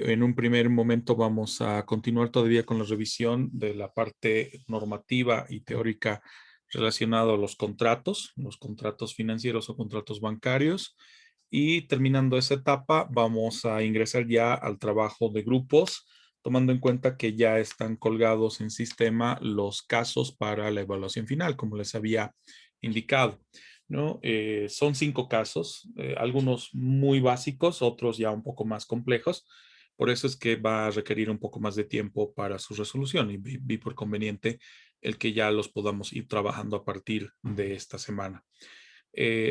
En un primer momento vamos a continuar todavía con la revisión de la parte normativa y teórica relacionada a los contratos financieros o contratos bancarios. Y terminando esa etapa, vamos a ingresar ya al trabajo de grupos, tomando en cuenta que ya están colgados en sistema los casos para la evaluación final, como les había indicado, ¿no? Son 5 casos, algunos muy básicos, otros ya un poco más complejos. Por eso es que va a requerir un poco más de tiempo para su resolución y vi por conveniente el que ya los podamos ir trabajando a partir de esta semana.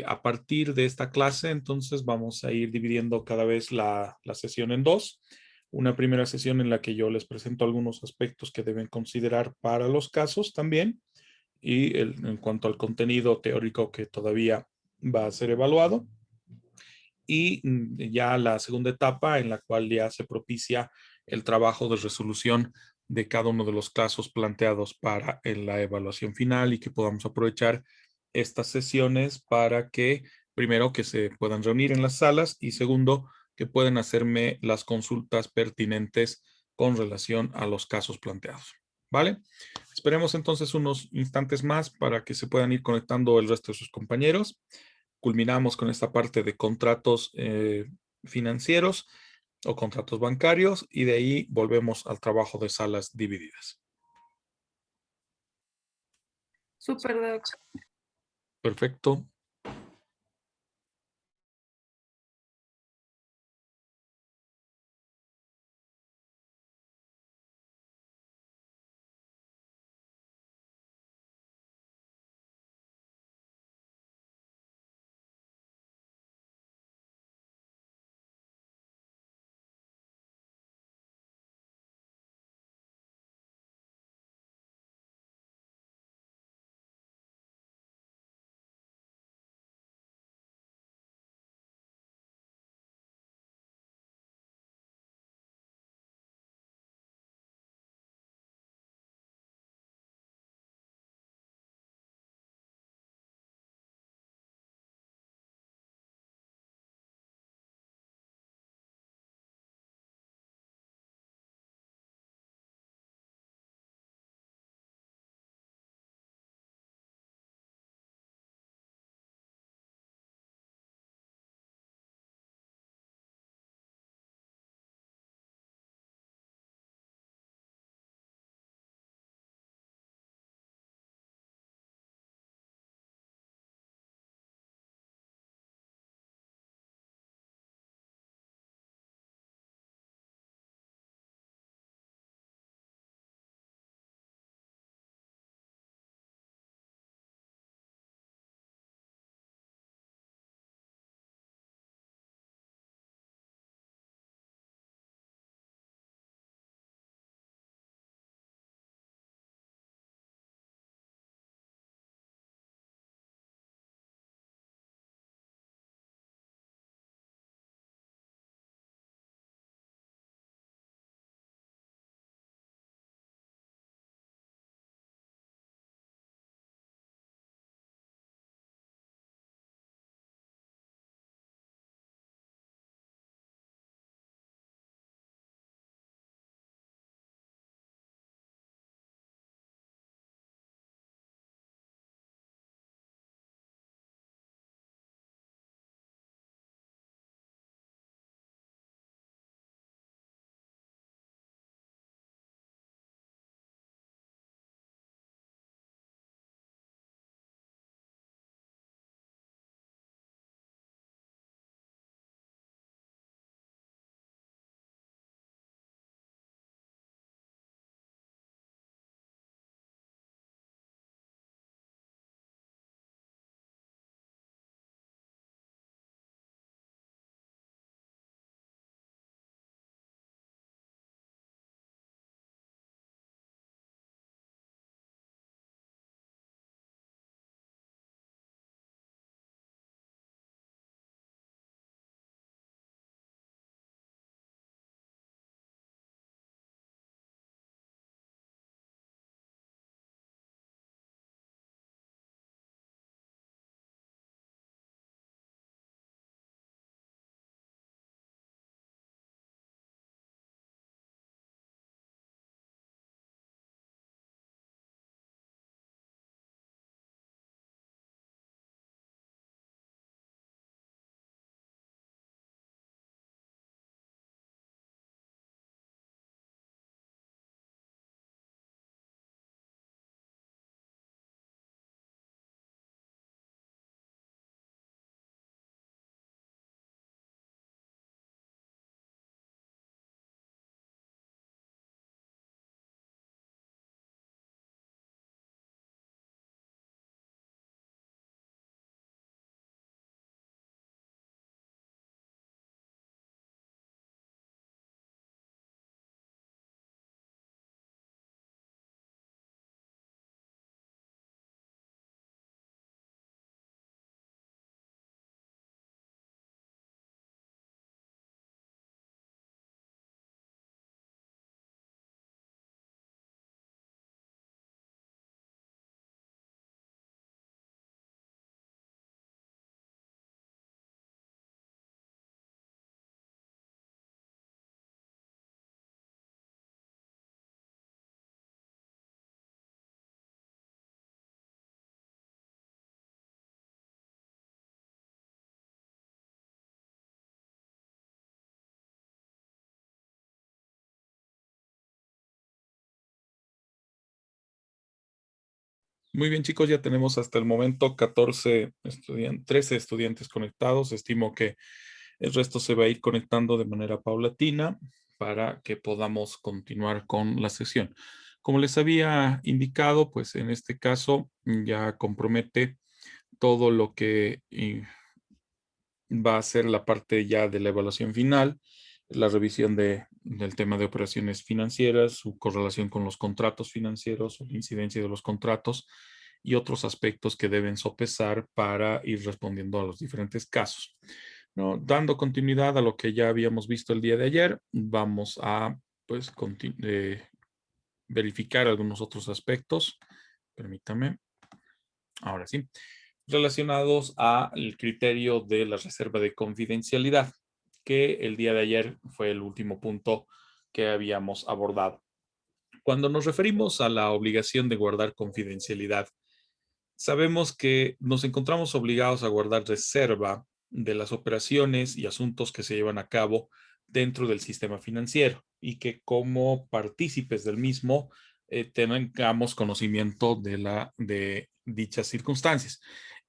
A partir de esta clase, entonces vamos a ir dividiendo cada vez la sesión en dos. Una primera sesión en la que yo les presento algunos aspectos que deben considerar para los casos también y en cuanto al contenido teórico que todavía va a ser evaluado. Y ya la segunda etapa en la cual ya se propicia el trabajo de resolución de cada uno de los casos planteados para la evaluación final y que podamos aprovechar estas sesiones para que, primero, que se puedan reunir en las salas y segundo, que puedan hacerme las consultas pertinentes con relación a los casos planteados. ¿Vale? Esperemos entonces unos instantes más para que se puedan ir conectando el resto de sus compañeros. Culminamos con esta parte de contratos financieros o contratos bancarios y de ahí volvemos al trabajo de salas divididas. Super, Doc. Perfecto. Muy bien, chicos, ya tenemos hasta el momento 13 estudiantes conectados. Estimo que el resto se va a ir conectando de manera paulatina para que podamos continuar con la sesión. Como les había indicado, pues en este caso ya compromete todo lo que va a ser la parte ya de la evaluación final, la revisión del tema de operaciones financieras, su correlación con los contratos financieros o la incidencia de los contratos y otros aspectos que deben sopesar para ir respondiendo a los diferentes casos. ¿No? Dando continuidad a lo que ya habíamos visto el día de ayer, vamos a pues, verificar algunos otros aspectos. Permítame. Ahora sí, relacionados al criterio de la reserva de confidencialidad, que el día de ayer fue el último punto que habíamos abordado. Cuando nos referimos a la obligación de guardar confidencialidad, sabemos que nos encontramos obligados a guardar reserva de las operaciones y asuntos que se llevan a cabo dentro del sistema financiero y que como partícipes del mismo tengamos conocimiento de dichas circunstancias.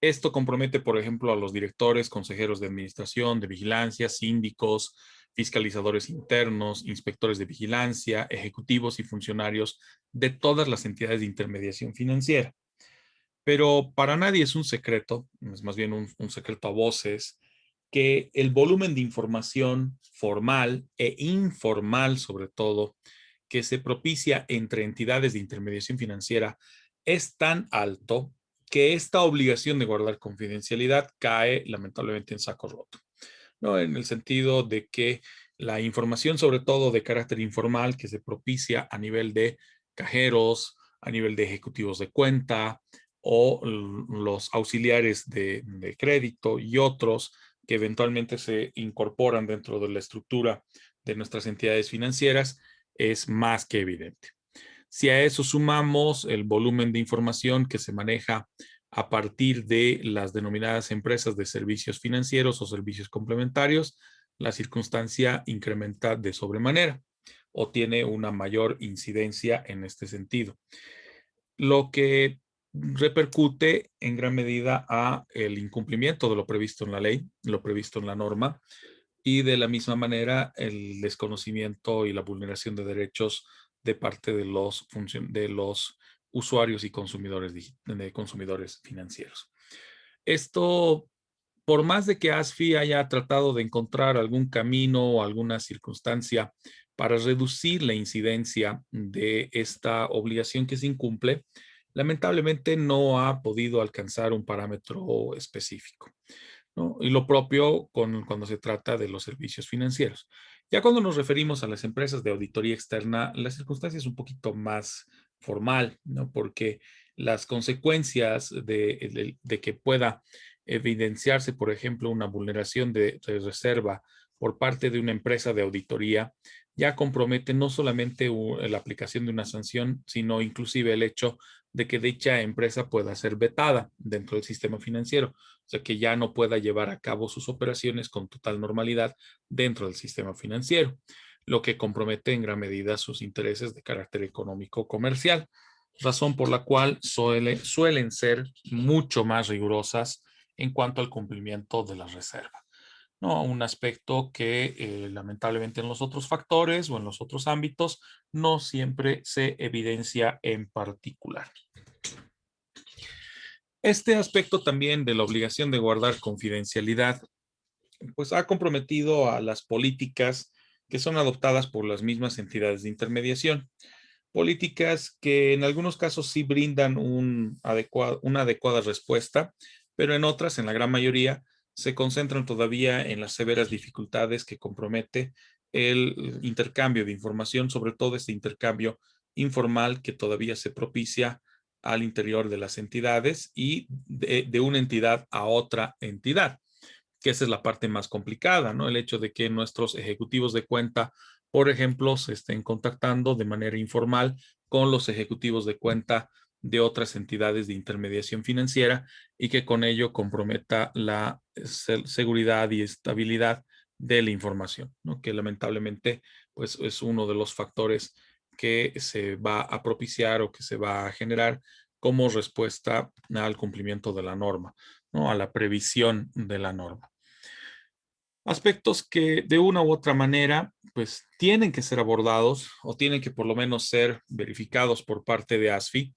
Esto compromete, por ejemplo, a los directores, consejeros de administración, de vigilancia, síndicos, fiscalizadores internos, inspectores de vigilancia, ejecutivos y funcionarios de todas las entidades de intermediación financiera. Pero para nadie es un secreto, es más bien un secreto a voces, que el volumen de información formal e informal, sobre todo, que se propicia entre entidades de intermediación financiera es tan alto que esta obligación de guardar confidencialidad cae lamentablemente en saco roto, ¿no? En el sentido de que la información, sobre todo de carácter informal, que se propicia a nivel de cajeros, a nivel de ejecutivos de cuenta o los auxiliares de crédito y otros que eventualmente se incorporan dentro de la estructura de nuestras entidades financieras, es más que evidente. Si a eso sumamos el volumen de información que se maneja a partir de las denominadas empresas de servicios financieros o servicios complementarios, la circunstancia incrementa de sobremanera o tiene una mayor incidencia en este sentido, lo que repercute en gran medida a el incumplimiento de lo previsto en la ley, lo previsto en la norma, y de la misma manera el desconocimiento y la vulneración de derechos de parte de los usuarios y consumidores, de consumidores financieros. Esto, por más de que ASFI haya tratado de encontrar algún camino o alguna circunstancia para reducir la incidencia de esta obligación que se incumple, lamentablemente no ha podido alcanzar un parámetro específico, ¿no? Y lo propio cuando se trata de los servicios financieros. Ya cuando nos referimos a las empresas de auditoría externa, la circunstancia es un poquito más formal, ¿no? Porque las consecuencias de que pueda evidenciarse, por ejemplo, una vulneración de reserva por parte de una empresa de auditoría, ya compromete no solamente la aplicación de una sanción, sino inclusive el hecho de que dicha empresa pueda ser vetada dentro del sistema financiero, o sea, que ya no pueda llevar a cabo sus operaciones con total normalidad dentro del sistema financiero, lo que compromete en gran medida sus intereses de carácter económico comercial, razón por la cual suelen ser mucho más rigurosas en cuanto al cumplimiento de la reserva, ¿no? Un aspecto que lamentablemente en los otros factores o en los otros ámbitos no siempre se evidencia en particular. Este aspecto también de la obligación de guardar confidencialidad, pues ha comprometido a las políticas que son adoptadas por las mismas entidades de intermediación. Políticas que en algunos casos sí brindan una adecuada respuesta, pero en otras, en la gran mayoría, se concentran todavía en las severas dificultades que compromete el intercambio de información, sobre todo este intercambio informal que todavía se propicia al interior de las entidades y de una entidad a otra entidad, que esa es la parte más complicada, ¿no? El hecho de que nuestros ejecutivos de cuenta, por ejemplo, se estén contactando de manera informal con los ejecutivos de cuenta de otras entidades de intermediación financiera y que con ello comprometa la seguridad y estabilidad de la información, ¿no? Que lamentablemente pues, es uno de los factores que se va a propiciar o que se va a generar como respuesta al cumplimiento de la norma, ¿no? A la previsión de la norma. Aspectos que de una u otra manera, pues tienen que ser abordados o tienen que por lo menos ser verificados por parte de ASFI,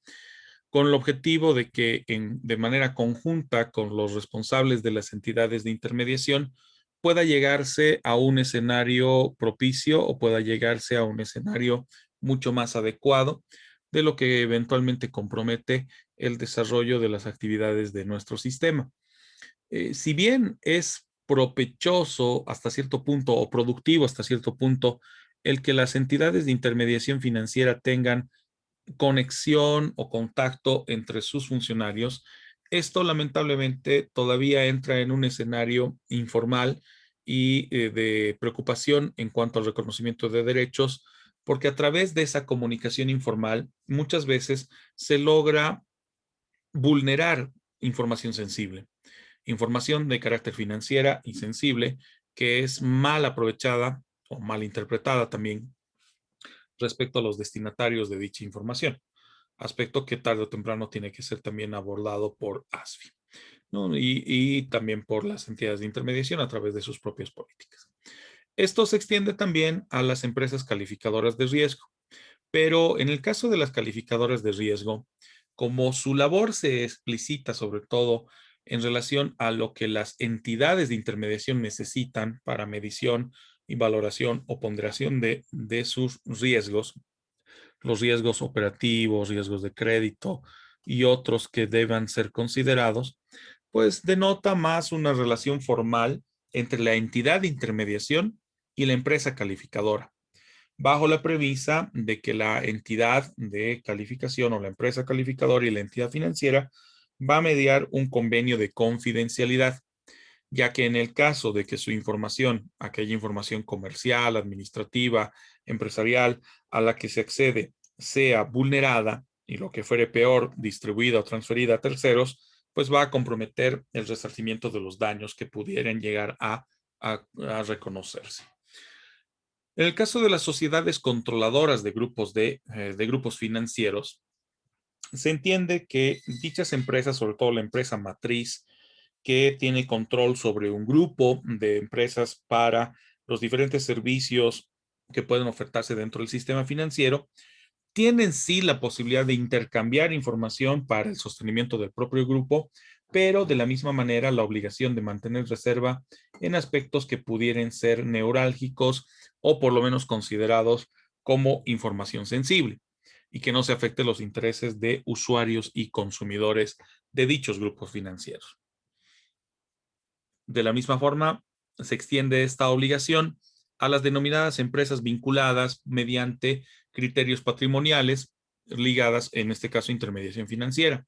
con el objetivo de que de manera conjunta con los responsables de las entidades de intermediación pueda llegarse a un escenario propicio o pueda llegarse a un escenario mucho más adecuado de lo que eventualmente compromete el desarrollo de las actividades de nuestro sistema. Si bien es provechoso hasta cierto punto o productivo hasta cierto punto el que las entidades de intermediación financiera tengan conexión o contacto entre sus funcionarios, esto lamentablemente todavía entra en un escenario informal y de preocupación en cuanto al reconocimiento de derechos, porque a través de esa comunicación informal muchas veces se logra vulnerar información sensible, información de carácter financiera y sensible que es mal aprovechada o mal interpretada también respecto a los destinatarios de dicha información, aspecto que tarde o temprano tiene que ser también abordado por ASFI, ¿no? Y también por las entidades de intermediación a través de sus propias políticas. Esto se extiende también a las empresas calificadoras de riesgo, pero en el caso de las calificadoras de riesgo, como su labor se explicita sobre todo en relación a lo que las entidades de intermediación necesitan para medición y valoración o ponderación de sus riesgos, los riesgos operativos, riesgos de crédito y otros que deban ser considerados, pues denota más una relación formal entre la entidad de intermediación y la empresa calificadora, bajo la premisa de que la entidad de calificación o la empresa calificadora y la entidad financiera va a mediar un convenio de confidencialidad, ya que en el caso de que su información, aquella información comercial, administrativa, empresarial, a la que se accede, sea vulnerada y lo que fuere peor, distribuida o transferida a terceros, pues va a comprometer el resarcimiento de los daños que pudieran llegar a reconocerse. En el caso de las sociedades controladoras de grupos financieros, se entiende que dichas empresas, sobre todo la empresa matriz, que tiene control sobre un grupo de empresas para los diferentes servicios que pueden ofertarse dentro del sistema financiero, tienen sí la posibilidad de intercambiar información para el sostenimiento del propio grupo, pero de la misma manera la obligación de mantener reserva en aspectos que pudieran ser neurálgicos o por lo menos considerados como información sensible y que no se afecte los intereses de usuarios y consumidores de dichos grupos financieros. De la misma forma, se extiende esta obligación a las denominadas empresas vinculadas mediante criterios patrimoniales ligadas, en este caso, a intermediación financiera.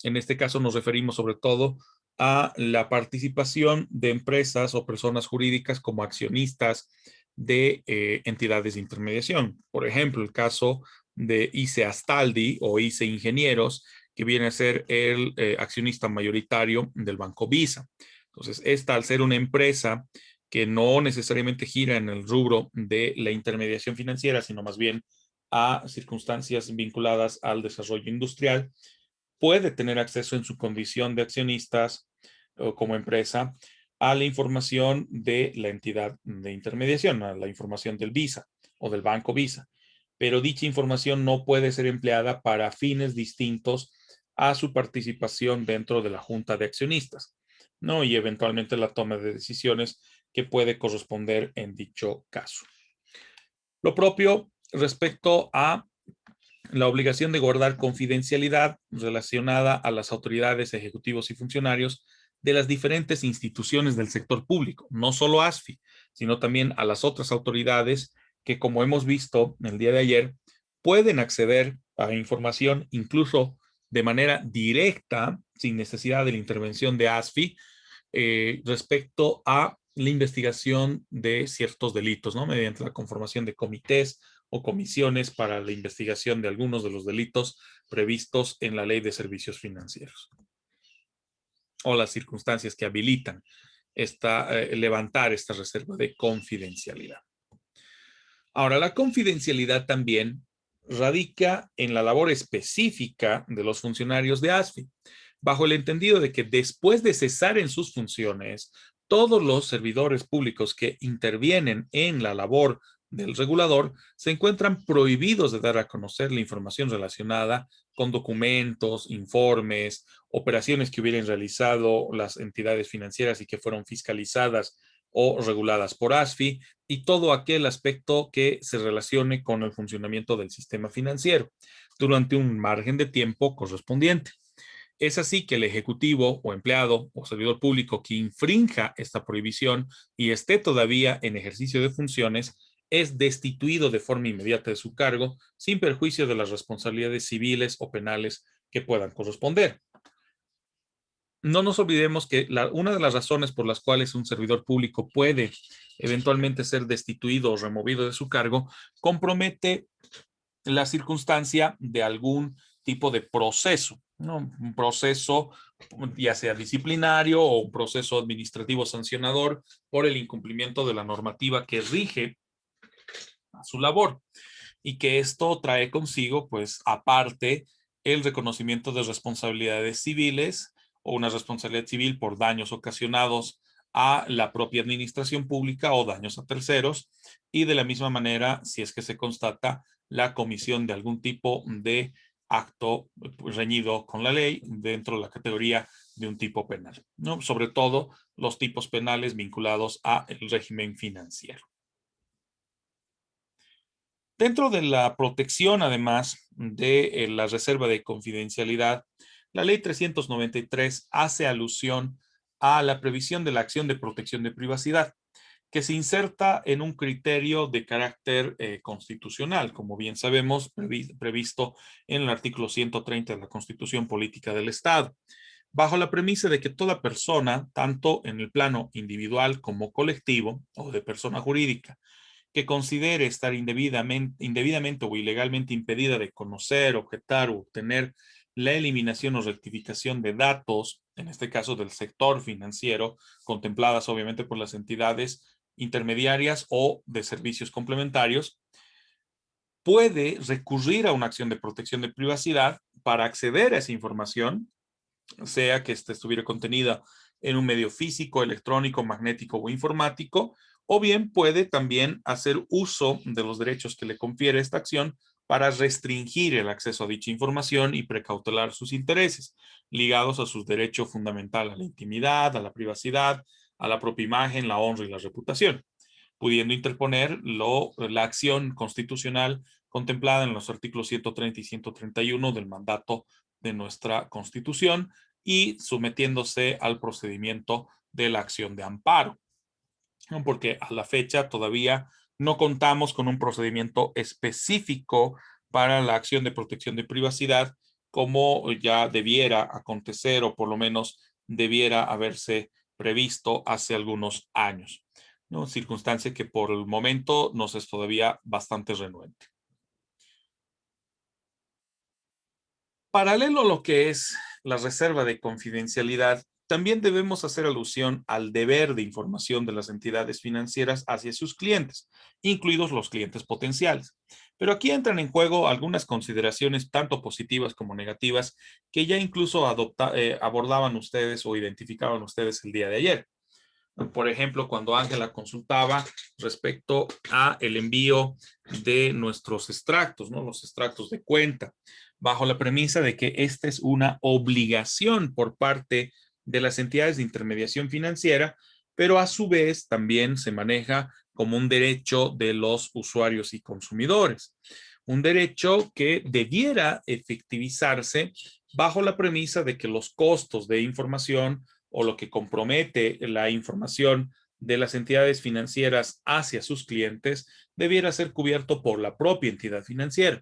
En este caso nos referimos sobre todo a la participación de empresas o personas jurídicas como accionistas de entidades de intermediación. Por ejemplo, el caso de ICE Astaldi o ICE Ingenieros, que viene a ser el accionista mayoritario del Banco Visa. Entonces, esta al ser una empresa que no necesariamente gira en el rubro de la intermediación financiera, sino más bien a circunstancias vinculadas al desarrollo industrial, puede tener acceso en su condición de accionistas o como empresa a la información de la entidad de intermediación, a la información del Visa o del Banco Visa. Pero dicha información no puede ser empleada para fines distintos a su participación dentro de la junta de accionistas, ¿no? Y eventualmente la toma de decisiones que puede corresponder en dicho caso. Lo propio respecto a la obligación de guardar confidencialidad relacionada a las autoridades, ejecutivos y funcionarios de las diferentes instituciones del sector público, no solo ASFI, sino también a las otras autoridades que, como hemos visto el día de ayer, pueden acceder a información incluso de manera directa, sin necesidad de la intervención de ASFI, respecto a la investigación de ciertos delitos, ¿no? Mediante la conformación de comités o comisiones para la investigación de algunos de los delitos previstos en la Ley de Servicios Financieros o las circunstancias que habilitan levantar esta reserva de confidencialidad. Ahora, la confidencialidad también radica en la labor específica de los funcionarios de ASFI, bajo el entendido de que después de cesar en sus funciones, todos los servidores públicos que intervienen en la labor del regulador se encuentran prohibidos de dar a conocer la información relacionada con documentos, informes, operaciones que hubieran realizado las entidades financieras y que fueron fiscalizadas o reguladas por ASFI, y todo aquel aspecto que se relacione con el funcionamiento del sistema financiero durante un margen de tiempo correspondiente. Es así que el ejecutivo o empleado o servidor público que infrinja esta prohibición y esté todavía en ejercicio de funciones es destituido de forma inmediata de su cargo sin perjuicio de las responsabilidades civiles o penales que puedan corresponder. No nos olvidemos que una de las razones por las cuales un servidor público puede eventualmente ser destituido o removido de su cargo compromete la circunstancia de algún tipo de proceso, ¿no? Un proceso ya sea disciplinario o un proceso administrativo sancionador por el incumplimiento de la normativa que rige a su labor, y que esto trae consigo, pues, aparte, el reconocimiento de responsabilidades civiles o una responsabilidad civil por daños ocasionados a la propia administración pública o daños a terceros, y de la misma manera, si es que se constata la comisión de algún tipo de acto reñido con la ley dentro de la categoría de un tipo penal, ¿no? Sobre todo los tipos penales vinculados al régimen financiero. Dentro de la protección, además de la reserva de confidencialidad, la ley 393 hace alusión a la previsión de la acción de protección de privacidad, que se inserta en un criterio de carácter constitucional, como bien sabemos, previsto en el artículo 130 de la Constitución Política del Estado, bajo la premisa de que toda persona, tanto en el plano individual como colectivo o de persona jurídica, que considere estar indebidamente o ilegalmente impedida de conocer, objetar o obtener la eliminación o rectificación de datos, en este caso del sector financiero, contempladas obviamente por las entidades intermediarias o de servicios complementarios, puede recurrir a una acción de protección de privacidad para acceder a esa información, sea que estuviera contenida en un medio físico, electrónico, magnético o informático, o bien puede también hacer uso de los derechos que le confiere esta acción para restringir el acceso a dicha información y precautelar sus intereses, ligados a su derecho fundamental a la intimidad, a la privacidad, a la propia imagen, la honra y la reputación, pudiendo interponer la acción constitucional contemplada en los artículos 130 y 131 del mandato de nuestra Constitución, y sometiéndose al procedimiento de la acción de amparo, ¿no? Porque a la fecha todavía no contamos con un procedimiento específico para la acción de protección de privacidad, como ya debiera acontecer o por lo menos debiera haberse previsto hace algunos años, ¿no? Circunstancia que por el momento nos es todavía bastante renuente. Paralelo a lo que es la reserva de confidencialidad, también debemos hacer alusión al deber de información de las entidades financieras hacia sus clientes, incluidos los clientes potenciales. Pero aquí entran en juego algunas consideraciones tanto positivas como negativas que ya incluso abordaban ustedes o identificaban ustedes el día de ayer. Por ejemplo, cuando Ángela consultaba respecto a el envío de nuestros extractos, ¿no? Los extractos de cuenta, bajo la premisa de que esta es una obligación por parte de las entidades de intermediación financiera, pero a su vez también se maneja como un derecho de los usuarios y consumidores. Un derecho que debiera efectivizarse bajo la premisa de que los costos de información o lo que compromete la información de las entidades financieras hacia sus clientes debiera ser cubierto por la propia entidad financiera.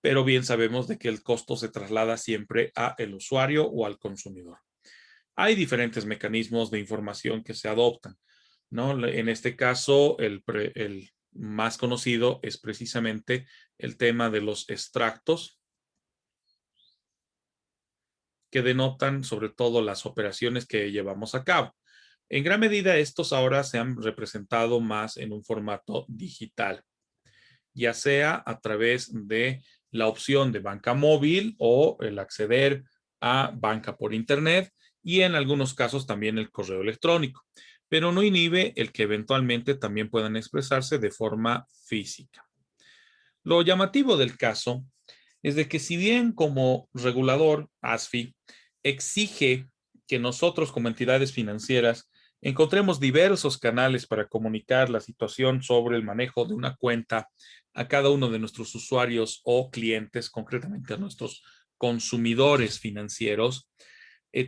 Pero bien sabemos de que el costo se traslada siempre a el usuario o al consumidor. Hay diferentes mecanismos de información que se adoptan, ¿no? En este caso, el más conocido es precisamente el tema de los extractos, que denotan sobre todo las operaciones que llevamos a cabo. En gran medida, estos ahora se han representado más en un formato digital, ya sea a través de la opción de banca móvil o el acceder a banca por internet y en algunos casos también el correo electrónico, pero no inhibe el que eventualmente también puedan expresarse de forma física. Lo llamativo del caso es de que si bien como regulador ASFI exige que nosotros como entidades financieras encontremos diversos canales para comunicar la situación sobre el manejo de una cuenta a cada uno de nuestros usuarios o clientes, concretamente a nuestros consumidores financieros,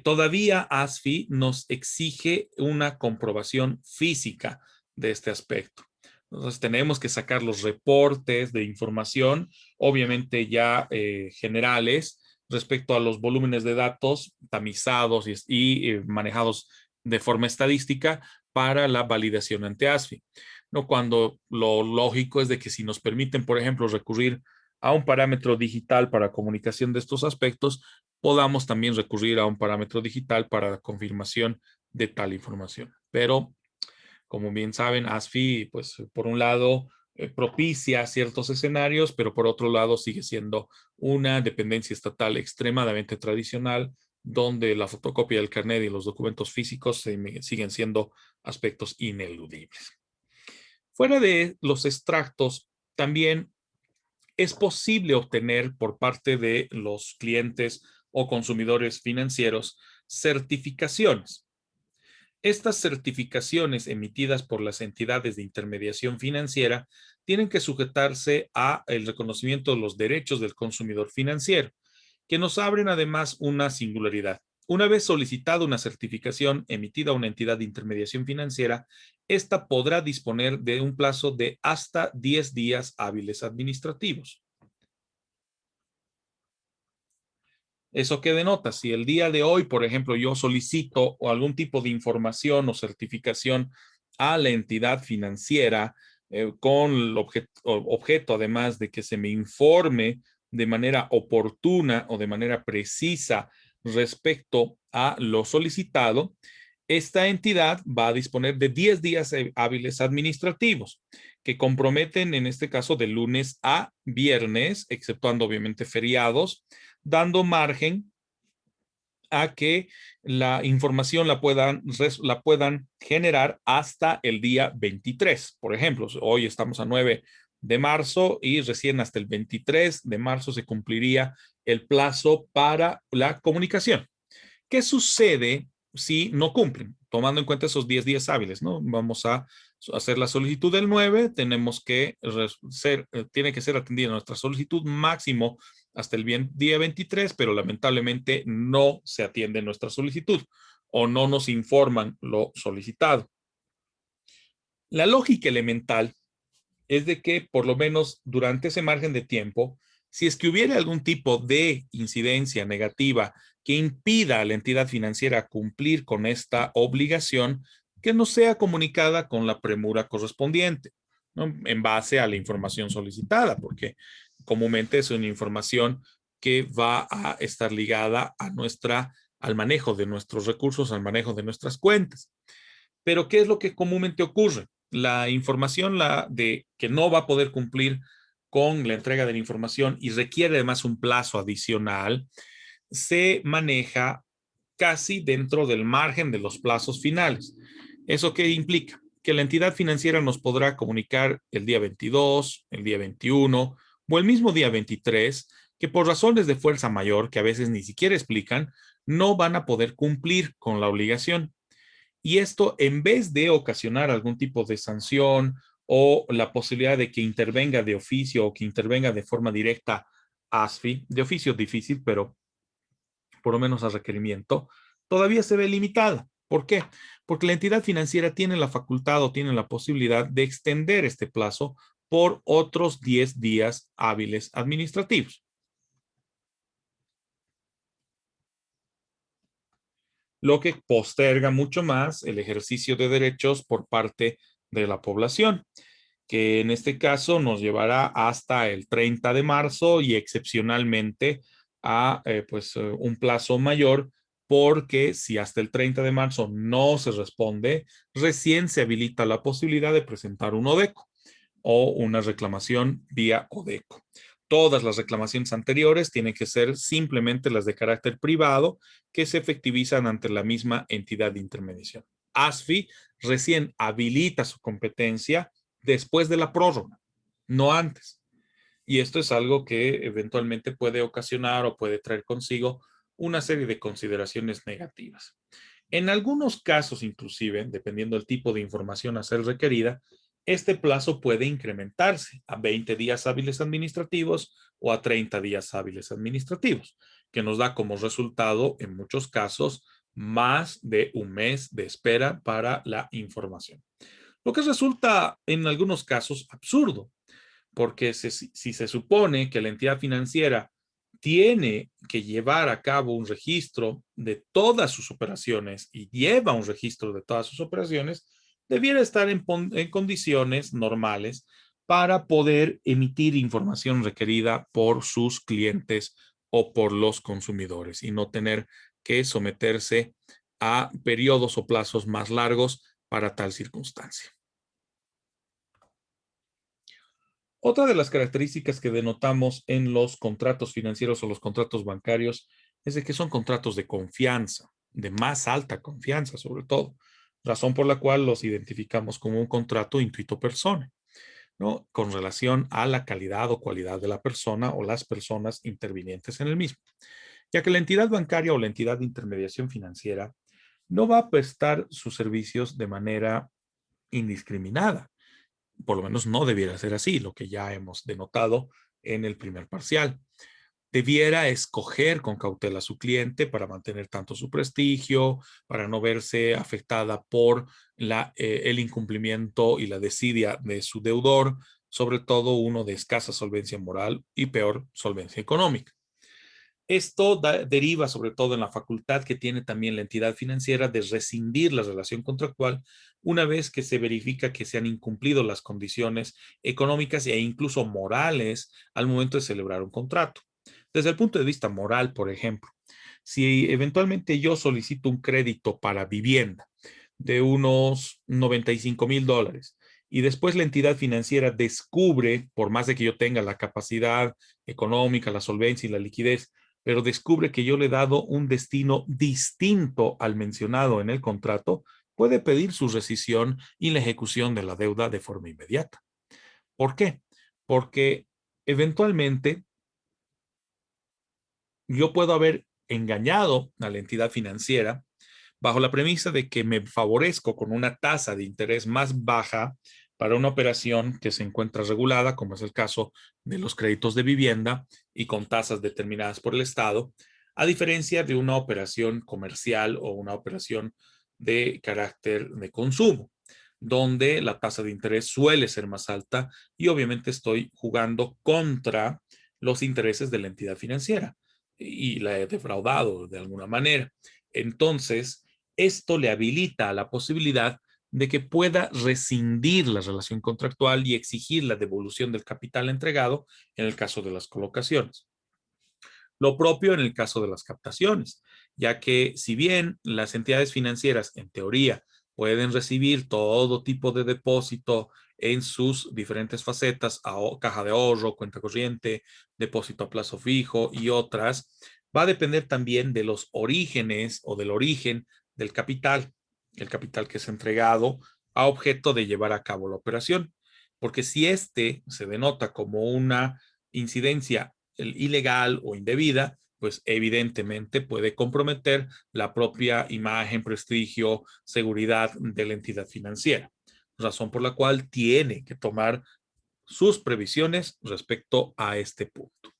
todavía ASFI nos exige una comprobación física de este aspecto. Entonces tenemos que sacar los reportes de información, obviamente ya generales, respecto a los volúmenes de datos tamizados y manejados de forma estadística para la validación ante ASFI. ¿No? Cuando lo lógico es de que si nos permiten, por ejemplo, recurrir a un parámetro digital para comunicación de estos aspectos, podamos también recurrir a un parámetro digital para la confirmación de tal información. Pero como bien saben, ASFI, pues por un lado, propicia ciertos escenarios, pero por otro lado sigue siendo una dependencia estatal extremadamente tradicional, donde la fotocopia del carnet y los documentos físicos siguen siendo aspectos ineludibles. Fuera de los extractos, también es posible obtener por parte de los clientes o consumidores financieros certificaciones. Estas certificaciones emitidas por las entidades de intermediación financiera tienen que sujetarse a el reconocimiento de los derechos del consumidor financiero, que nos abren además una singularidad. Una vez solicitada una certificación emitida a una entidad de intermediación financiera, esta podrá disponer de un plazo de hasta 10 días hábiles administrativos. ¿Eso qué denota? Si el día de hoy, por ejemplo, yo solicito algún tipo de información o certificación a la entidad financiera con el objeto, además de que se me informe de manera oportuna o de manera precisa respecto a lo solicitado, esta entidad va a disponer de 10 días hábiles administrativos que comprometen en este caso de lunes a viernes, exceptuando obviamente feriados, dando margen a que la información la puedan generar hasta el día 23. Por ejemplo, hoy estamos a 9 de marzo y recién hasta el 23 de marzo se cumpliría el plazo para la comunicación. ¿Qué sucede si no cumplen? Tomando en cuenta esos 10 días hábiles, ¿no? Vamos a hacer la solicitud del 9, tiene que ser atendida nuestra solicitud máximo hasta el día 23, pero lamentablemente no se atiende nuestra solicitud o no nos informan lo solicitado. La lógica elemental es de que por lo menos durante ese margen de tiempo, si es que hubiera algún tipo de incidencia negativa que impida a la entidad financiera cumplir con esta obligación, que no sea comunicada con la premura correspondiente, ¿no? En base a la información solicitada, porque comúnmente es una información que va a estar ligada al manejo de nuestros recursos, al manejo de nuestras cuentas. Pero ¿qué es lo que comúnmente ocurre? La información de que no va a poder cumplir con la entrega de la información y requiere además un plazo adicional, se maneja casi dentro del margen de los plazos finales. ¿Eso qué implica? Que la entidad financiera nos podrá comunicar el día 22, el día 21 o el mismo día 23, que por razones de fuerza mayor, que a veces ni siquiera explican, no van a poder cumplir con la obligación. Y esto, en vez de ocasionar algún tipo de sanción o la posibilidad de que intervenga de oficio o que intervenga de forma directa ASFI, de oficio difícil, pero por lo menos a requerimiento, todavía se ve limitada. ¿Por qué? Porque la entidad financiera tiene la facultad o tiene la posibilidad de extender este plazo por otros 10 días hábiles administrativos. Lo que posterga mucho más el ejercicio de derechos por parte de la población, que en este caso nos llevará hasta el 30 de marzo y excepcionalmente a un plazo mayor, porque si hasta el 30 de marzo no se responde, recién se habilita la posibilidad de presentar un ODECO. o una reclamación vía ODECO. Todas las reclamaciones anteriores tienen que ser simplemente las de carácter privado que se efectivizan ante la misma entidad de intermediación. ASFI recién habilita su competencia después de la prórroga, no antes. Y esto es algo que eventualmente puede ocasionar o puede traer consigo una serie de consideraciones negativas. En algunos casos, inclusive, dependiendo del tipo de información a ser requerida, este plazo puede incrementarse a 20 días hábiles administrativos o a 30 días hábiles administrativos, que nos da como resultado, en muchos casos, más de un mes de espera para la información. Lo que resulta en algunos casos absurdo, porque si se supone que la entidad financiera tiene que llevar a cabo un registro de todas sus operaciones y lleva un registro de todas sus operaciones, debiera estar en condiciones normales para poder emitir información requerida por sus clientes o por los consumidores y no tener que someterse a periodos o plazos más largos para tal circunstancia. Otra de las características que denotamos en los contratos financieros o los contratos bancarios es de que son contratos de confianza, de más alta confianza sobre todo, razón por la cual los identificamos como un contrato intuito personae, ¿no? Con relación a la calidad o cualidad de la persona o las personas intervinientes en el mismo, ya que la entidad bancaria o la entidad de intermediación financiera no va a prestar sus servicios de manera indiscriminada. Por lo menos no debiera ser así, lo que ya hemos denotado en el primer parcial. Debiera escoger con cautela a su cliente para mantener tanto su prestigio, para no verse afectada por el incumplimiento y la desidia de su deudor, sobre todo uno de escasa solvencia moral y peor solvencia económica. Esto deriva sobre todo en la facultad que tiene también la entidad financiera de rescindir la relación contractual una vez que se verifica que se han incumplido las condiciones económicas e incluso morales al momento de celebrar un contrato. Desde el punto de vista moral, por ejemplo, si eventualmente yo solicito un crédito para vivienda de unos $95,000 y después la entidad financiera descubre, por más de que yo tenga la capacidad económica, la solvencia y la liquidez, pero descubre que yo le he dado un destino distinto al mencionado en el contrato, puede pedir su rescisión y la ejecución de la deuda de forma inmediata. ¿Por qué? Porque eventualmente yo puedo haber engañado a la entidad financiera bajo la premisa de que me favorezco con una tasa de interés más baja para una operación que se encuentra regulada, como es el caso de los créditos de vivienda y con tasas determinadas por el Estado, a diferencia de una operación comercial o una operación de carácter de consumo, donde la tasa de interés suele ser más alta y obviamente estoy jugando contra los intereses de la entidad financiera y la he defraudado de alguna manera. Entonces, esto le habilita la posibilidad de que pueda rescindir la relación contractual y exigir la devolución del capital entregado en el caso de las colocaciones. Lo propio en el caso de las captaciones, ya que si bien las entidades financieras en teoría pueden recibir todo tipo de depósito en sus diferentes facetas, caja de ahorro, cuenta corriente, depósito a plazo fijo y otras, va a depender también de los orígenes o del origen del capital, el capital que es entregado a objeto de llevar a cabo la operación. Porque si este se denota como una incidencia ilegal o indebida, pues evidentemente puede comprometer la propia imagen, prestigio, seguridad de la entidad financiera, razón por la cual tiene que tomar sus previsiones respecto a este punto.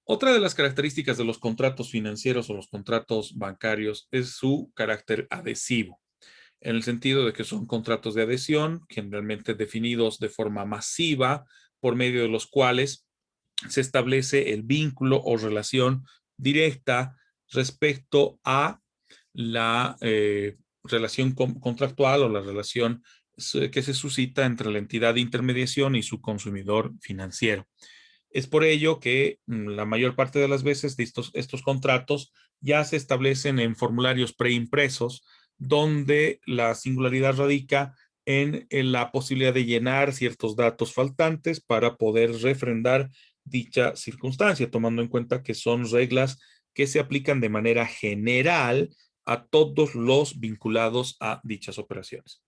Otra de las características de los contratos financieros o los contratos bancarios es su carácter adhesivo, en el sentido de que son contratos de adhesión, generalmente definidos de forma masiva, por medio de los cuales se establece el vínculo o relación directa respecto a la relación contractual o la relación que se suscita entre la entidad de intermediación y su consumidor financiero. Es por ello que la mayor parte de las veces de estos contratos ya se establecen en formularios preimpresos, donde la singularidad radica en la posibilidad de llenar ciertos datos faltantes para poder refrendar dicha circunstancia, tomando en cuenta que son reglas que se aplican de manera general a todos los vinculados a dichas operaciones.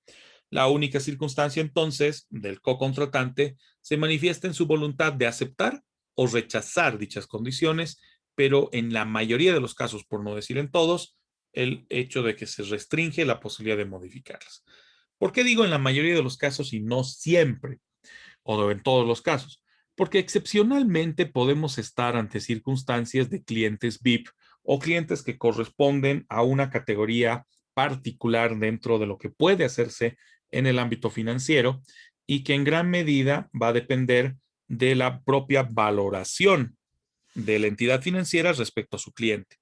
La única circunstancia entonces del co-contratante se manifiesta en su voluntad de aceptar o rechazar dichas condiciones, pero en la mayoría de los casos, por no decir en todos, el hecho de que se restringe la posibilidad de modificarlas. ¿Por qué digo en la mayoría de los casos y no siempre o en todos los casos? Porque excepcionalmente podemos estar ante circunstancias de clientes VIP o clientes que corresponden a una categoría particular dentro de lo que puede hacerse en el ámbito financiero y que en gran medida va a depender de la propia valoración de la entidad financiera respecto a su cliente.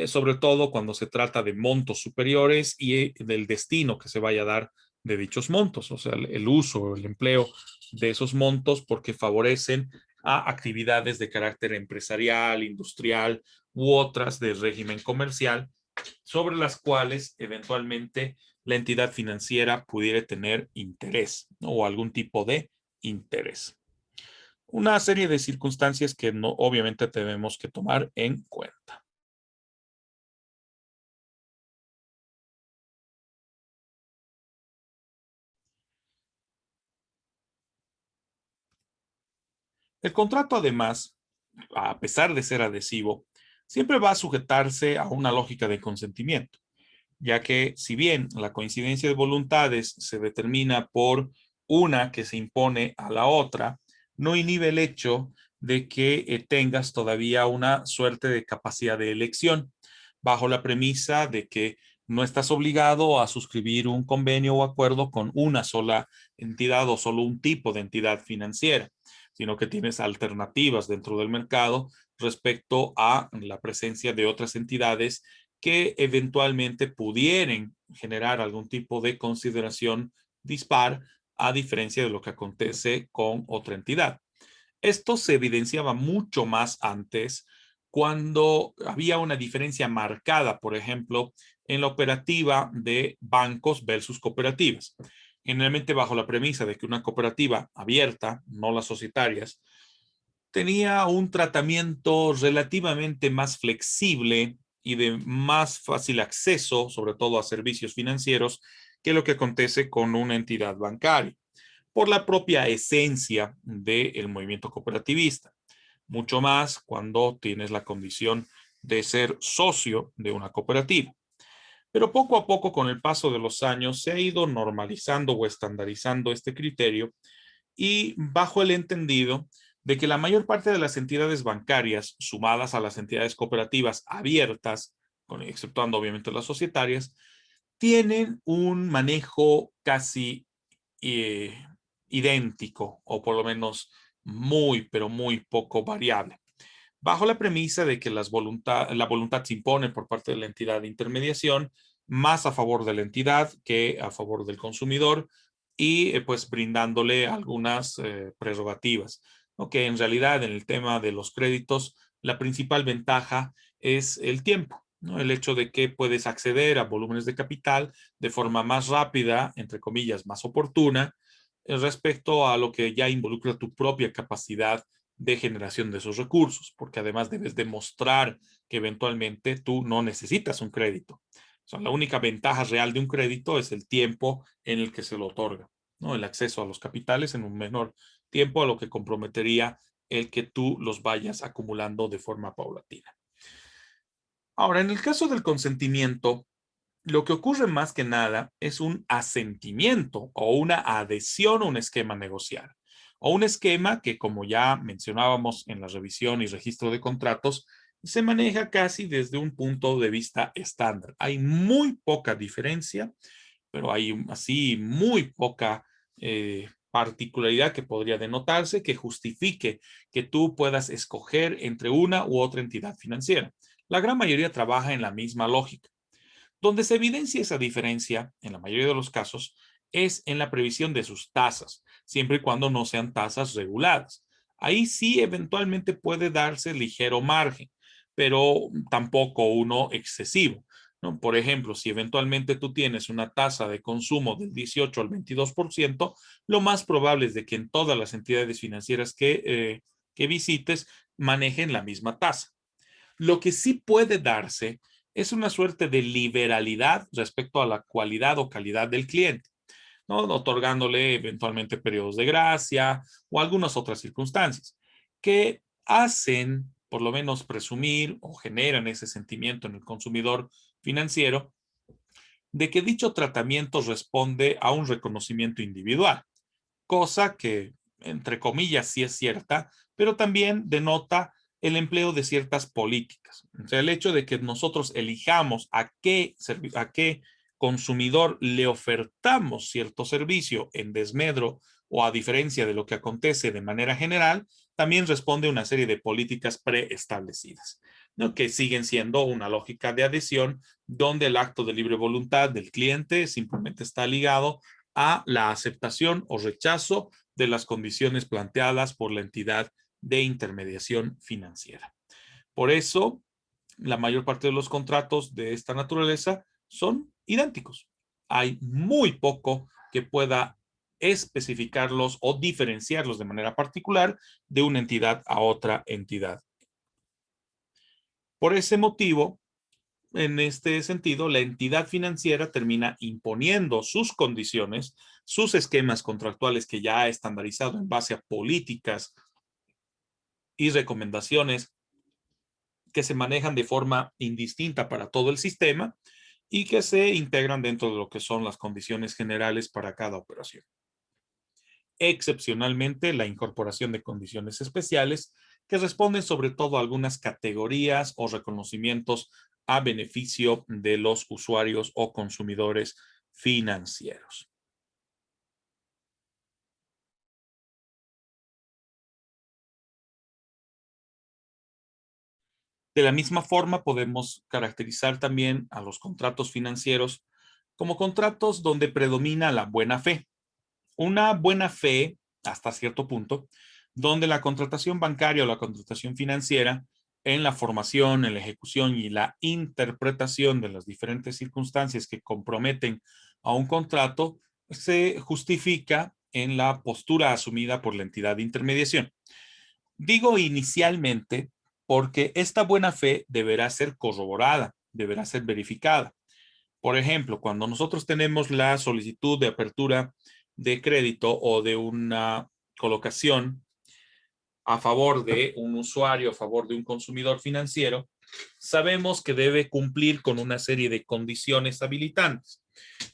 Sobre todo cuando se trata de montos superiores y del destino que se vaya a dar de dichos montos, o sea, el uso o el empleo de esos montos porque favorecen a actividades de carácter empresarial, industrial u otras de régimen comercial, sobre las cuales eventualmente la entidad financiera pudiera tener interés, ¿no? O algún tipo de interés. Una serie de circunstancias que no, obviamente tenemos que tomar en cuenta. El contrato, además, a pesar de ser adhesivo, siempre va a sujetarse a una lógica de consentimiento, ya que si bien la coincidencia de voluntades se determina por una que se impone a la otra, no inhibe el hecho de que tengas todavía una suerte de capacidad de elección, bajo la premisa de que no estás obligado a suscribir un convenio o acuerdo con una sola entidad o solo un tipo de entidad financiera, sino que tienes alternativas dentro del mercado respecto a la presencia de otras entidades que eventualmente pudieran generar algún tipo de consideración dispar, a diferencia de lo que acontece con otra entidad. Esto se evidenciaba mucho más antes, cuando había una diferencia marcada, por ejemplo, en la operativa de bancos versus cooperativas. Generalmente bajo la premisa de que una cooperativa abierta, no las societarias, tenía un tratamiento relativamente más flexible y de más fácil acceso, sobre todo a servicios financieros, que lo que acontece con una entidad bancaria, por la propia esencia del movimiento cooperativista. Mucho más cuando tienes la condición de ser socio de una cooperativa. Pero poco a poco, con el paso de los años, se ha ido normalizando o estandarizando este criterio y bajo el entendido de que la mayor parte de las entidades bancarias, sumadas a las entidades cooperativas abiertas, exceptuando obviamente las societarias, tienen un manejo casi eh, idéntico, o por lo menos muy, pero muy poco variable, bajo la premisa de que la voluntad se impone por parte de la entidad de intermediación, más a favor de la entidad que a favor del consumidor, y pues brindándole algunas prerrogativas, ¿no? Que en realidad en el tema de los créditos, la principal ventaja es el tiempo, ¿no? El hecho de que puedes acceder a volúmenes de capital de forma más rápida, entre comillas, más oportuna, respecto a lo que ya involucra tu propia capacidad de generación de esos recursos, porque además debes demostrar que eventualmente tú no necesitas un crédito. O sea, la única ventaja real de un crédito es el tiempo en el que se lo otorga, ¿no? El acceso a los capitales en un menor tiempo a lo que comprometería el que tú los vayas acumulando de forma paulatina. Ahora, en el caso del consentimiento, lo que ocurre más que nada es un asentimiento o una adhesión a un esquema negocial, o un esquema que, como ya mencionábamos en la revisión y registro de contratos, se maneja casi desde un punto de vista estándar. Hay muy poca diferencia, pero hay así muy poca particularidad que podría denotarse que justifique que tú puedas escoger entre una u otra entidad financiera. La gran mayoría trabaja en la misma lógica. Donde se evidencia esa diferencia, en la mayoría de los casos, es en la previsión de sus tasas, siempre y cuando no sean tasas reguladas. Ahí sí eventualmente puede darse ligero margen, pero tampoco uno excesivo. ¿no? Por ejemplo, si eventualmente tú tienes una tasa de consumo del 18 al 22%, lo más probable es de que en todas las entidades financieras que visites manejen la misma tasa. Lo que sí puede darse es una suerte de liberalidad respecto a la cualidad o calidad del cliente, ¿no? Otorgándole eventualmente periodos de gracia o algunas otras circunstancias que hacen, por lo menos, presumir o generan ese sentimiento en el consumidor financiero de que dicho tratamiento responde a un reconocimiento individual, cosa que, entre comillas, sí es cierta, pero también denota el empleo de ciertas políticas. O sea, el hecho de que nosotros elijamos a qué consumidor le ofertamos cierto servicio en desmedro o a diferencia de lo que acontece de manera general, también responde a una serie de políticas preestablecidas, ¿no? Que siguen siendo una lógica de adhesión donde el acto de libre voluntad del cliente simplemente está ligado a la aceptación o rechazo de las condiciones planteadas por la entidad de intermediación financiera. Por eso, la mayor parte de los contratos de esta naturaleza son idénticos. Hay muy poco que pueda especificarlos o diferenciarlos de manera particular de una entidad a otra entidad. Por ese motivo, en este sentido, la entidad financiera termina imponiendo sus condiciones, sus esquemas contractuales que ya ha estandarizado en base a políticas y recomendaciones que se manejan de forma indistinta para todo el sistema y que se integran dentro de lo que son las condiciones generales para cada operación. Excepcionalmente, la incorporación de condiciones especiales que responden sobre todo a algunas categorías o reconocimientos a beneficio de los usuarios o consumidores financieros. De la misma forma, podemos caracterizar también a los contratos financieros como contratos donde predomina la buena fe. Una buena fe, hasta cierto punto, donde la contratación bancaria o la contratación financiera, en la formación, en la ejecución y la interpretación de las diferentes circunstancias que comprometen a un contrato, se justifica en la postura asumida por la entidad de intermediación. Digo inicialmente porque esta buena fe deberá ser corroborada, deberá ser verificada. Por ejemplo, cuando nosotros tenemos la solicitud de apertura de crédito o de una colocación a favor de un usuario, a favor de un consumidor financiero, sabemos que debe cumplir con una serie de condiciones habilitantes.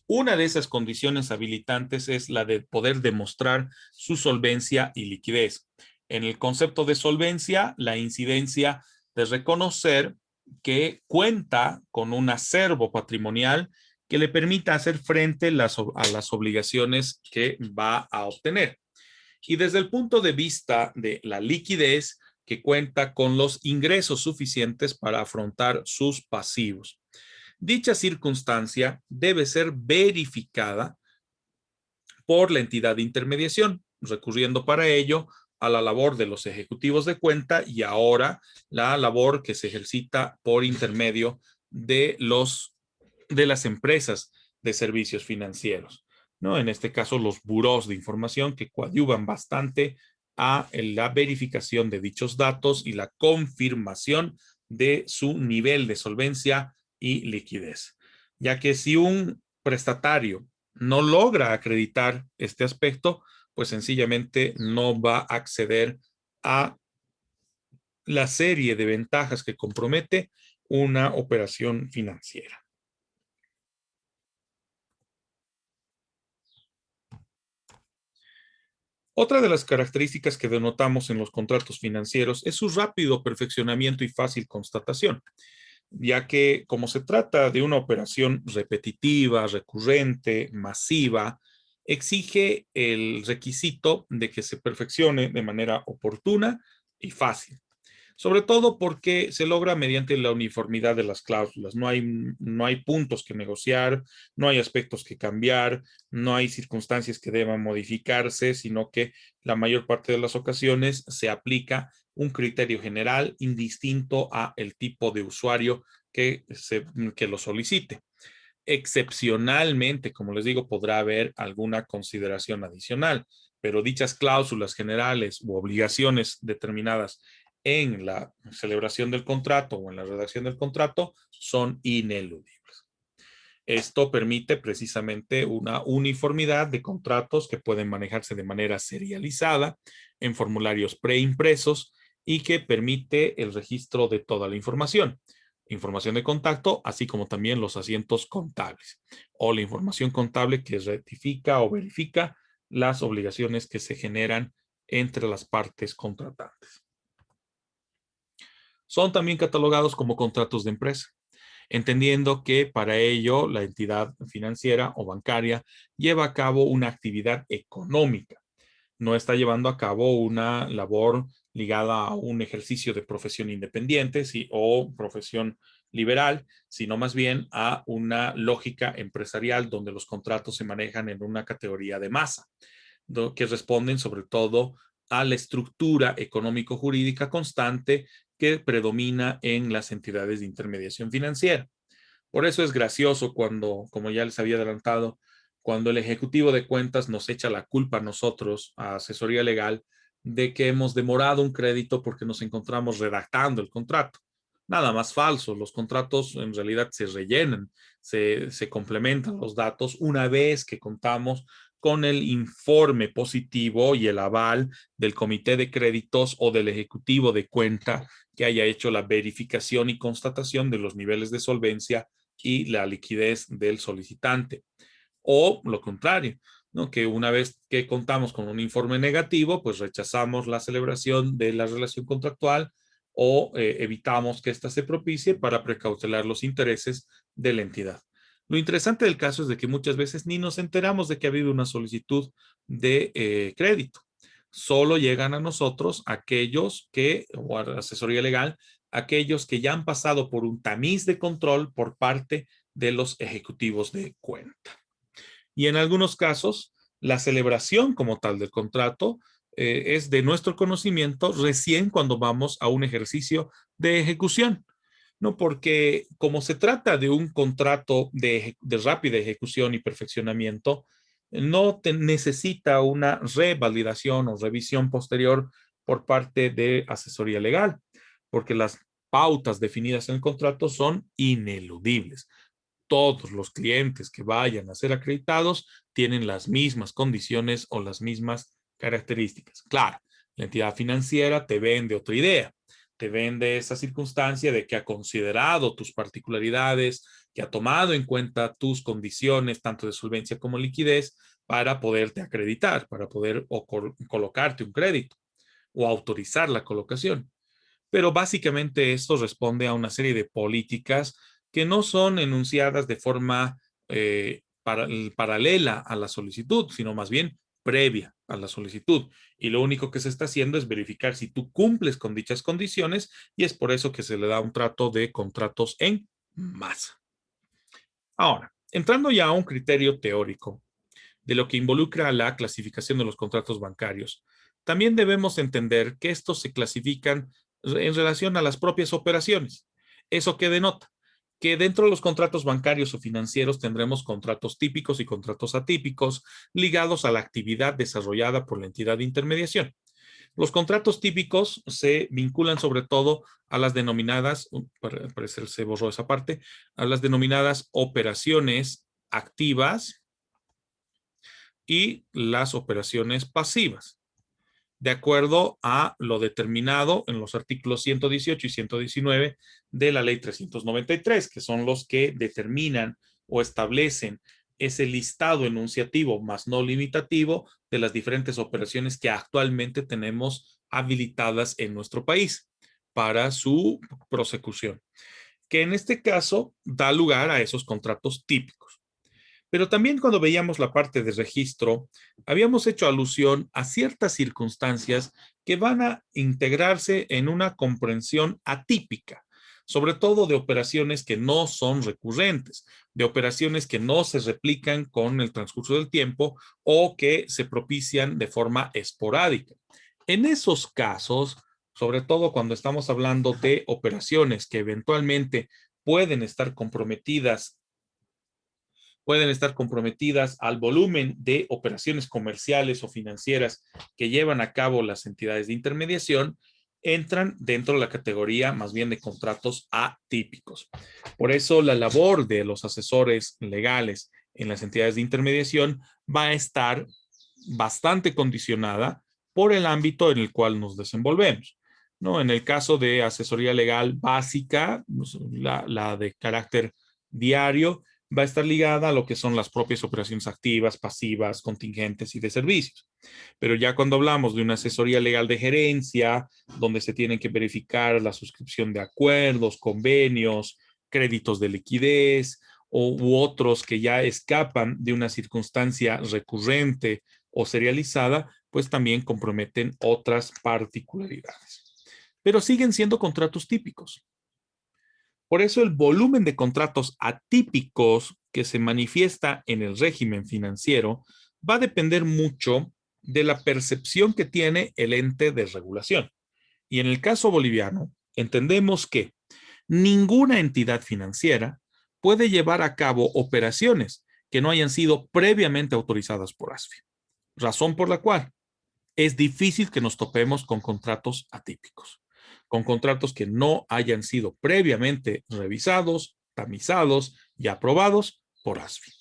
Una de esas condiciones habilitantes es la de poder demostrar su solvencia y liquidez. En el concepto de solvencia, la incidencia de reconocer que cuenta con un acervo patrimonial que le permita hacer frente a las obligaciones que va a obtener. Y desde el punto de vista de la liquidez, que cuenta con los ingresos suficientes para afrontar sus pasivos. Dicha circunstancia debe ser verificada por la entidad de intermediación, recurriendo para ello a la labor de los ejecutivos de cuenta y ahora la labor que se ejercita por intermedio de las empresas de servicios financieros, ¿no? En este caso, los burós de información que coadyuvan bastante a la verificación de dichos datos y la confirmación de su nivel de solvencia y liquidez. Ya que si un prestatario no logra acreditar este aspecto, pues sencillamente no va a acceder a la serie de ventajas que compromete una operación financiera. Otra de las características que denotamos en los contratos financieros es su rápido perfeccionamiento y fácil constatación, ya que como se trata de una operación repetitiva, recurrente, masiva, exige el requisito de que se perfeccione de manera oportuna y fácil. Sobre todo porque se logra mediante la uniformidad de las cláusulas. No hay puntos que negociar, no hay aspectos que cambiar, no hay circunstancias que deban modificarse, sino que la mayor parte de las ocasiones se aplica un criterio general indistinto a el tipo de usuario que lo solicite. Excepcionalmente, como les digo, podrá haber alguna consideración adicional, pero dichas cláusulas generales u obligaciones determinadas en la celebración del contrato o en la redacción del contrato son ineludibles. Esto permite precisamente una uniformidad de contratos que pueden manejarse de manera serializada en formularios preimpresos y que permite el registro de toda la información de contacto, así como también los asientos contables o la información contable que rectifica o verifica las obligaciones que se generan entre las partes contratantes. Son también catalogados como contratos de empresa, entendiendo que para ello la entidad financiera o bancaria lleva a cabo una actividad económica, no está llevando a cabo una labor ligada a un ejercicio de profesión independiente o profesión liberal, sino más bien a una lógica empresarial donde los contratos se manejan en una categoría de masa, que responden sobre todo a la estructura económico-jurídica constante que predomina en las entidades de intermediación financiera. Por eso es gracioso cuando, como ya les había adelantado, cuando el ejecutivo de cuentas nos echa la culpa a nosotros, a asesoría legal, de que hemos demorado un crédito porque nos encontramos redactando el contrato. Nada más falso, los contratos en realidad se rellenan, se complementan los datos una vez que contamos con el informe positivo y el aval del comité de créditos o del ejecutivo de cuenta que haya hecho la verificación y constatación de los niveles de solvencia y la liquidez del solicitante. O lo contrario, ¿no? Que una vez que contamos con un informe negativo, pues rechazamos la celebración de la relación contractual o evitamos que ésta se propicie para precautelar los intereses de la entidad. Lo interesante del caso es de que muchas veces ni nos enteramos de que ha habido una solicitud de crédito. Solo llegan a nosotros aquellos que, o a la asesoría legal, aquellos que ya han pasado por un tamiz de control por parte de los ejecutivos de cuenta. Y en algunos casos, la celebración como tal del contrato es de nuestro conocimiento recién cuando vamos a un ejercicio de ejecución, ¿no? Porque como se trata de un contrato de rápida ejecución y perfeccionamiento, no necesita una revalidación o revisión posterior por parte de asesoría legal, porque las pautas definidas en el contrato son ineludibles. Todos los clientes que vayan a ser acreditados tienen las mismas condiciones o las mismas características. Claro, la entidad financiera te vende otra idea, te vende esa circunstancia de que ha considerado tus particularidades, que ha tomado en cuenta tus condiciones, tanto de solvencia como liquidez, para poderte acreditar, para poder colocarte un crédito o autorizar la colocación. Pero básicamente esto responde a una serie de políticas que no son enunciadas de forma paralela a la solicitud, sino más bien previa a la solicitud. Y lo único que se está haciendo es verificar si tú cumples con dichas condiciones y es por eso que se le da un trato de contratos en masa. Ahora, entrando ya a un criterio teórico de lo que involucra la clasificación de los contratos bancarios, también debemos entender que estos se clasifican en relación a las propias operaciones. ¿Eso qué denota? Que dentro de los contratos bancarios o financieros tendremos contratos típicos y contratos atípicos ligados a la actividad desarrollada por la entidad de intermediación. Los contratos típicos se vinculan sobre todo a las denominadas, parece se borró esa parte, a las denominadas operaciones activas y las operaciones pasivas, de acuerdo a lo determinado en los artículos 118 y 119 de la Ley 393, que son los que determinan o establecen ese listado enunciativo más no limitativo de las diferentes operaciones que actualmente tenemos habilitadas en nuestro país para su prosecución, que en este caso da lugar a esos contratos típicos. Pero también cuando veíamos la parte de registro, habíamos hecho alusión a ciertas circunstancias que van a integrarse en una comprensión atípica, sobre todo de operaciones que no son recurrentes, de operaciones que no se replican con el transcurso del tiempo o que se propician de forma esporádica. En esos casos, sobre todo cuando estamos hablando de operaciones que eventualmente pueden estar comprometidas al volumen de operaciones comerciales o financieras que llevan a cabo las entidades de intermediación, entran dentro de la categoría más bien de contratos atípicos. Por eso la labor de los asesores legales en las entidades de intermediación va a estar bastante condicionada por el ámbito en el cual nos desenvolvemos, ¿no? En el caso de asesoría legal básica, la de carácter diario, va a estar ligada a lo que son las propias operaciones activas, pasivas, contingentes y de servicios. Pero ya cuando hablamos de una asesoría legal de gerencia, donde se tienen que verificar la suscripción de acuerdos, convenios, créditos de liquidez u otros que ya escapan de una circunstancia recurrente o serializada, pues también comprometen otras particularidades. Pero siguen siendo contratos típicos. Por eso el volumen de contratos atípicos que se manifiesta en el régimen financiero va a depender mucho de la percepción que tiene el ente de regulación. Y en el caso boliviano, entendemos que ninguna entidad financiera puede llevar a cabo operaciones que no hayan sido previamente autorizadas por ASFI. Razón por la cual es difícil que nos topemos con contratos atípicos, con contratos que no hayan sido previamente revisados, tamizados y aprobados por ASFI.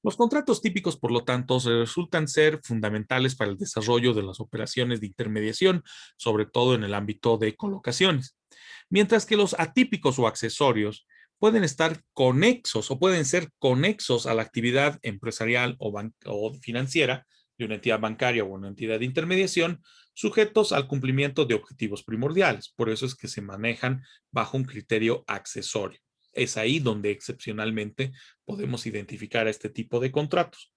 Los contratos típicos, por lo tanto, resultan ser fundamentales para el desarrollo de las operaciones de intermediación, sobre todo en el ámbito de colocaciones, mientras que los atípicos o accesorios pueden estar conexos o pueden ser conexos a la actividad empresarial o financiera de una entidad bancaria o una entidad de intermediación, sujetos al cumplimiento de objetivos primordiales. Por eso es que se manejan bajo un criterio accesorio. Es ahí donde excepcionalmente podemos identificar a este tipo de contratos,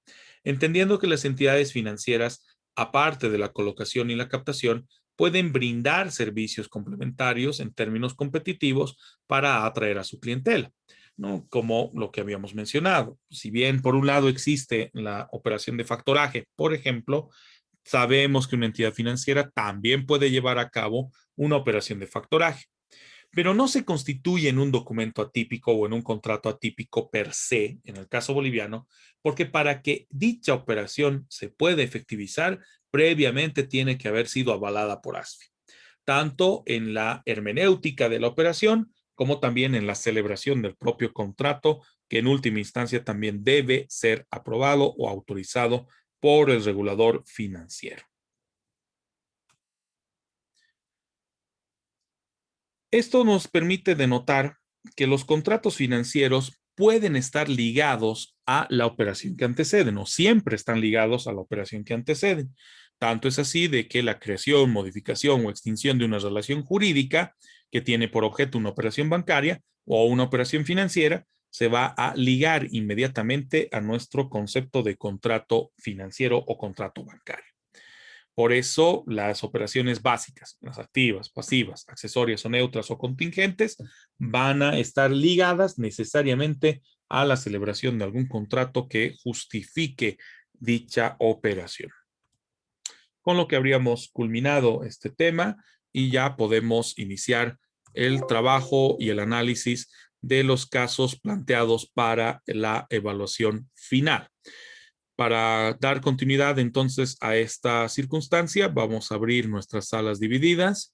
entendiendo que las entidades financieras, aparte de la colocación y la captación, pueden brindar servicios complementarios en términos competitivos para atraer a su clientela, ¿no? Como lo que habíamos mencionado. Si bien por un lado existe la operación de factoraje, por ejemplo, sabemos que una entidad financiera también puede llevar a cabo una operación de factoraje, pero no se constituye en un documento atípico o en un contrato atípico per se, en el caso boliviano, porque para que dicha operación se pueda efectivizar, previamente tiene que haber sido avalada por ASFI, tanto en la hermenéutica de la operación como también en la celebración del propio contrato, que en última instancia también debe ser aprobado o autorizado por el regulador financiero. Esto nos permite denotar que los contratos financieros pueden estar ligados a la operación que anteceden o siempre están ligados a la operación que anteceden. Tanto es así de que la creación, modificación o extinción de una relación jurídica que tiene por objeto una operación bancaria o una operación financiera se va a ligar inmediatamente a nuestro concepto de contrato financiero o contrato bancario. Por eso, las operaciones básicas, las activas, pasivas, accesorias o neutras o contingentes, van a estar ligadas necesariamente a la celebración de algún contrato que justifique dicha operación. Con lo que habríamos culminado este tema y ya podemos iniciar el trabajo y el análisis de los casos planteados para la evaluación final. Para dar continuidad entonces a esta circunstancia, vamos a abrir nuestras salas divididas.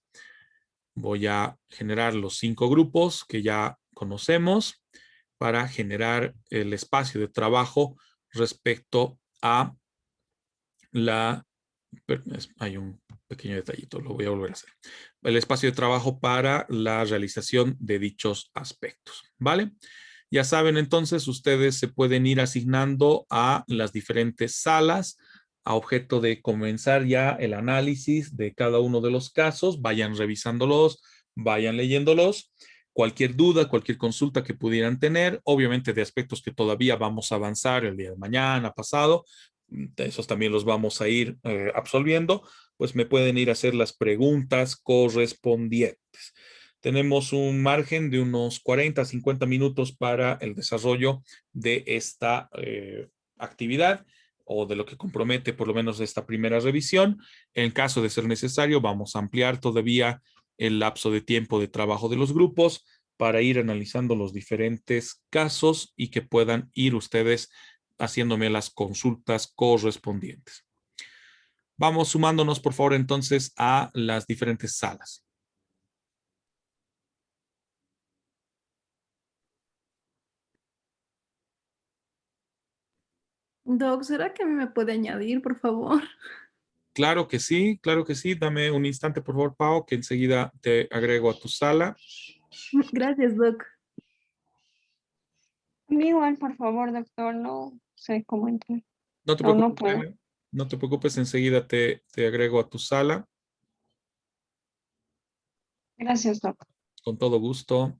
Voy a generar los 5 grupos que ya conocemos para generar el espacio de trabajo respecto a la... Hay un pequeño detallito, lo voy a volver a hacer. El espacio de trabajo para la realización de dichos aspectos, ¿vale? Ya saben, entonces, ustedes se pueden ir asignando a las diferentes salas a objeto de comenzar ya el análisis de cada uno de los casos. Vayan revisándolos, vayan leyéndolos. Cualquier duda, cualquier consulta que pudieran tener, obviamente de aspectos que todavía vamos a avanzar el día de mañana, pasado, esos también los vamos a ir absolviendo, pues me pueden ir a hacer las preguntas correspondientes. Tenemos un margen de unos 40 a 50 minutos para el desarrollo de esta actividad o de lo que compromete por lo menos esta primera revisión. En caso de ser necesario, vamos a ampliar todavía el lapso de tiempo de trabajo de los grupos para ir analizando los diferentes casos y que puedan ir ustedes haciéndome las consultas correspondientes. Vamos sumándonos, por favor, entonces a las diferentes salas. Doc, ¿será que me puede añadir, por favor? Claro que sí, claro que sí. Dame un instante, por favor, Pau, que enseguida te agrego a tu sala. Gracias, Doc. Igual, por favor, doctor, no sé cómo entrar. No te No, no preocupes, puedo. Ana. No te preocupes, enseguida te agrego a tu sala. Gracias, doctor. Con todo gusto.